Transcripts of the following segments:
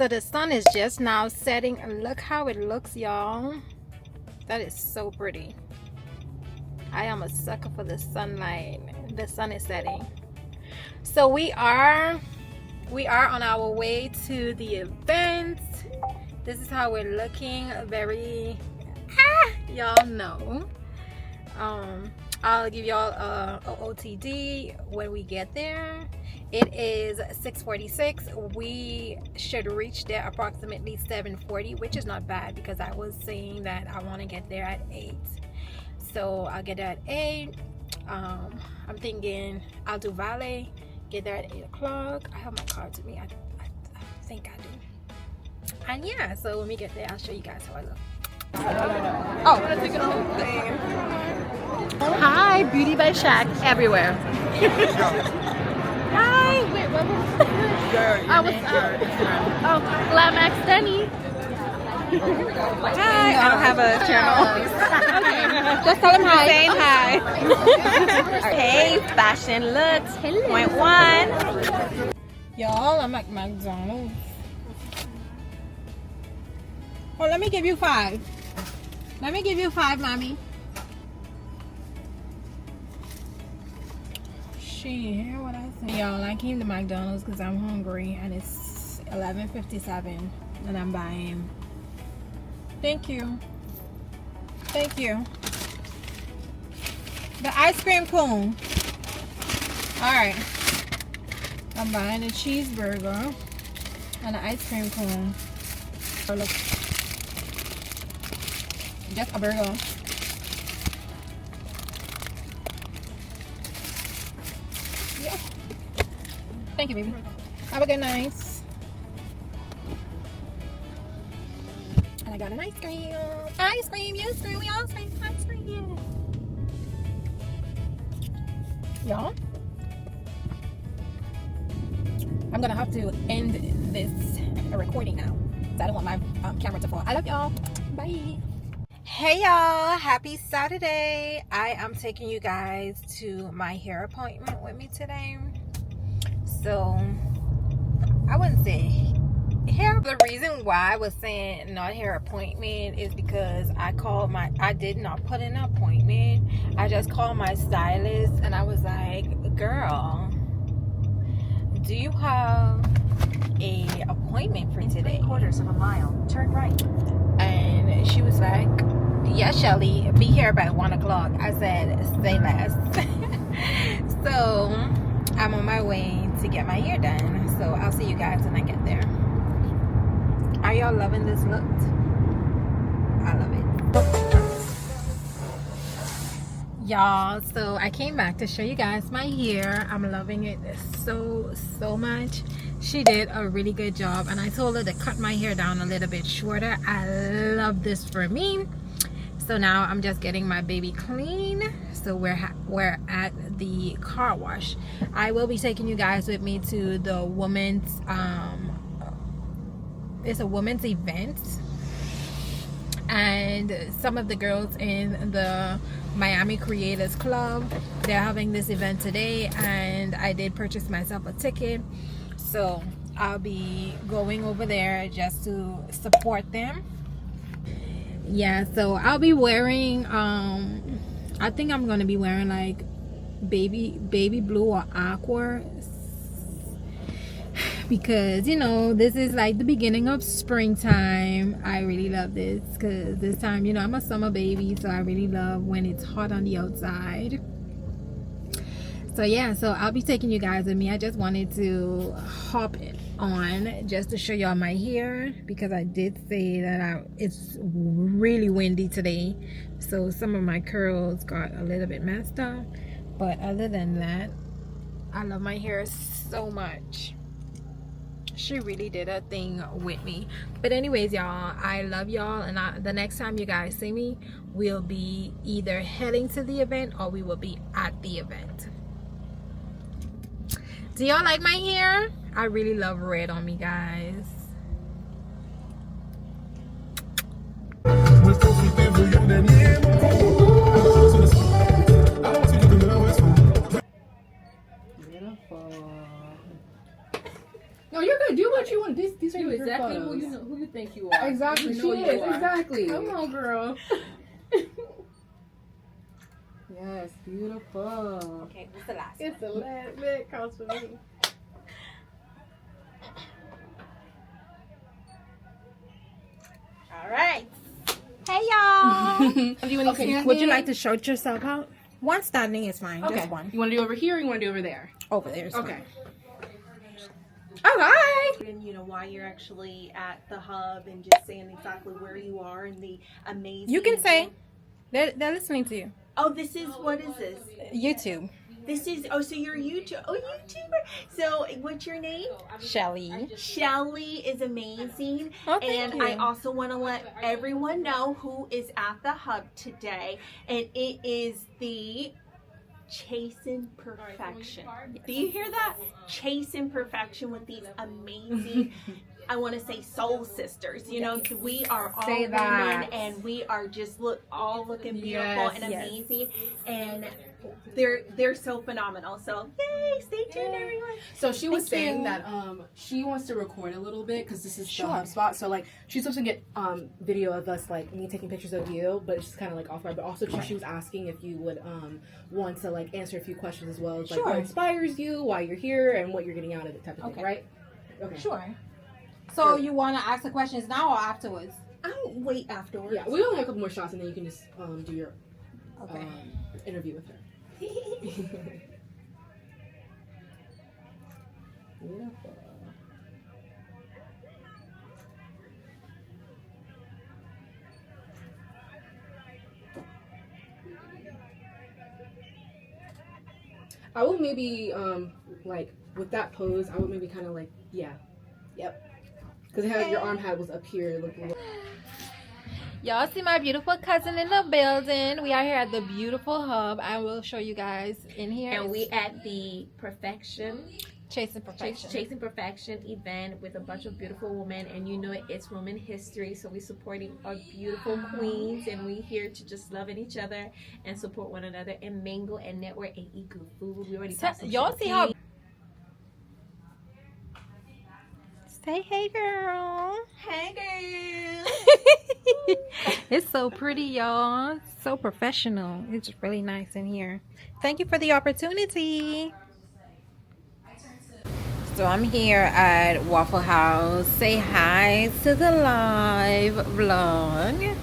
So the sun is just now setting, and look how it looks, y'all. That is so pretty. I am a sucker for the sunlight. The sun is setting. So we are on our way to the event. This is how we're looking. Very y'all know. I'll give y'all a OTD when we get there. It is 6:46. We should reach there approximately 7:40, which is not bad because I was saying that I want to get there at 8. So I'll get there at 8. I'm thinking I'll do valet, get there at 8 o'clock. I have my card to me. I think I do. And yeah, so when we get there, I'll show you guys how I look. Oh, hi, Beauty by Shaq everywhere. Hi. Wait, what was what's up? Oh, Glammax Denny. Hi. I don't have a channel. Okay. Just tell them hi. Saying hi. Hey, fashion looks. Point 1. Y'all, I'm at McDonald's. Well, let me give you 5. Let me give you 5, mommy. Shit, what I say? Y'all, I came to McDonald's because I'm hungry and it's 11:57 and I'm buying. Thank you. Thank you. The ice cream cone. Alright. I'm buying a cheeseburger and an ice cream cone. Oh, look. Just a burger. Yeah. Thank you, baby. Have a good night. And I got an ice cream. Ice cream, yes, cream. We all say ice cream. Y'all, I'm gonna have to end this recording now. So I don't want my camera to fall. I love y'all. Bye. Hey y'all, happy Saturday. I am taking you guys to my hair appointment with me today. So I wouldn't say hair. The reason why I was saying not hair appointment is because I did not put in an appointment. I just called my stylist and I was like, girl, do you have a appointment for today? 3/4 of a mile, turn right. And she was like, yeah, Shelly, be here by 1 o'clock. I said, say less. So I'm on my way to get my hair done. So I'll see you guys when I get there. Are y'all loving this look? I love it. Y'all, so I came back to show you guys my hair. I'm loving it so much. She did a really good job and I told her to cut my hair down a little bit shorter. I love this for me. So now I'm just getting my baby clean. So we're at the car wash. I will be taking you guys with me to the women's it's a women's event, and some of the girls in the Miami Creators Club, they're having this event today, and I did purchase myself a ticket, so I'll be going over there just to support them. Yeah, so I'll be wearing I think I'm gonna be wearing like baby blue or aqua, because you know this is like the beginning of springtime. I really love this because this time, you know, I'm a summer baby, so I really love when it's hot on the outside. So yeah, so I'll be taking you guys with me. I just wanted to hop on just to show y'all my hair because I did say that it's really windy today, so some of my curls got a little bit messed up, but other than that, I love my hair so much. She really did a thing with me. But anyways, y'all, I love y'all, and the next time you guys see me, we'll be either heading to the event or we will be at the event. Do y'all like my hair? I really love red on me, guys. No, No, you're good. Do what you want. These are You your exactly photos. who you think you are. Exactly. You She know you is. are. Exactly. Come on, girl. Yes, beautiful. Okay, what's the last It's the last bit counts for me. All right. Hey, y'all. Do you want Okay, would you like to shout yourself out? One standing is fine. Okay. Just one. You want to do over here or you want to do over there? Over there is Okay. fine. All right. And you know why you're actually at the hub and just saying exactly where you are and the amazing. You can say. They're listening to you. Oh, this is what is this? YouTube. This is so you're a YouTuber. So what's your name? Shelly. Shelly is amazing. Oh, thank And you. I also want to let everyone know who is at the hub today, and it is the Chasing Perfection. Do you hear that? Chasing Perfection with these amazing, I want to say soul sisters. You know, we are all Say women that. and we are just all looking beautiful Yes, and yes. amazing, and they're so phenomenal. So yay! Stay tuned, everyone. So she was Thank saying you. that she wants to record a little bit because this is Sure. the hub spot. So like she's supposed to get video of us, like me taking pictures of you, but it's just kind of like off guard. But also she was asking if you would want to like answer a few questions as well, like Sure. what inspires you, why you're here, and what you're getting out of it, type of Okay. thing, right? Okay. Sure. So you want to ask the questions now or afterwards? I'll wait afterwards. Yeah, we only have a couple more shots, and then you can just do your Okay. interview with her. Beautiful. I would maybe like with that pose, I would maybe kind of like yep, because your arm had was up here looking. Y'all see my beautiful cousin in the building. We are here at the beautiful hub. I will show you guys in here. And we at the Chasing Perfection. Chasing Perfection event with a bunch of beautiful women, and you know it's women history, so we're supporting our beautiful queens, and we're here to just love each other and support one another and mingle and network and eat good food. We already got some Y'all see how... champagne. Say hey, girl. Hey, girl. It's so pretty, y'all. So professional. It's really nice in here. Thank you for the opportunity. So I'm here at Waffle House. Say hi to the live vlog.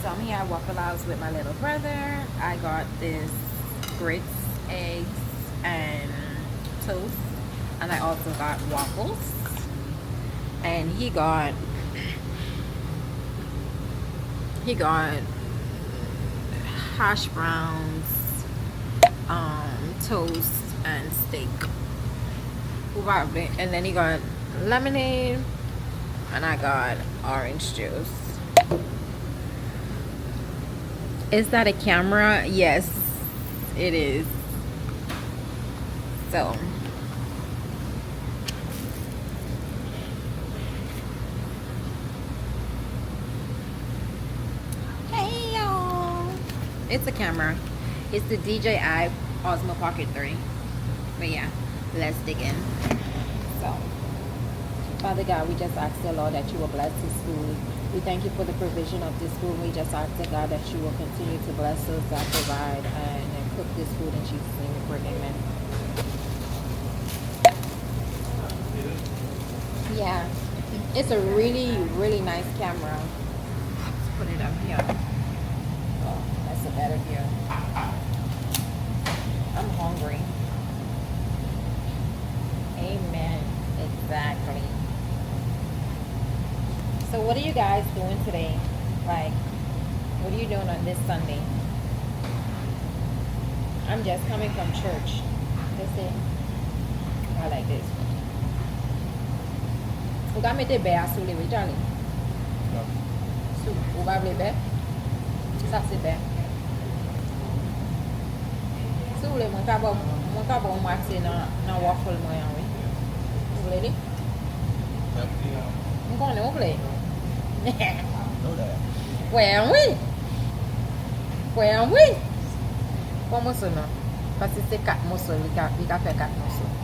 So I'm here at Waffle House with my little brother. I got this grits, eggs, and toast. And I also got waffles. And he got hash browns, toast, and steak. And then he got lemonade, and I got orange juice. Is that a camera? Yes, it is. So hey y'all, it's a camera. It's the DJI Osmo Pocket 3. But yeah, let's dig in. So, Father God, we just ask the Lord that you will bless this food. We thank you for the provision of this food. We just ask the God that you will continue to bless us, that provide, and cook this food in Jesus' name. We pray, amen. Yeah, it's a really, really nice camera. Let's put it up here. Oh, that's a better view. I'm hungry. Amen. Exactly. So what are you guys doing today? Like, what are you doing on this Sunday? I'm just coming from church. That's it. I like this. Vous pouvez mettre bear sous les Charlie. Vous pouvez bear. Ça c'est bear. Si vous voulez mon cabot maxé dans waffle moi oui. Vous voulez dire? Vous connaissez vous voulez? Ouais oui. Ouais oui. Comment ça non? Parce que c'est 4 morceaux, il a fait 4 morceaux.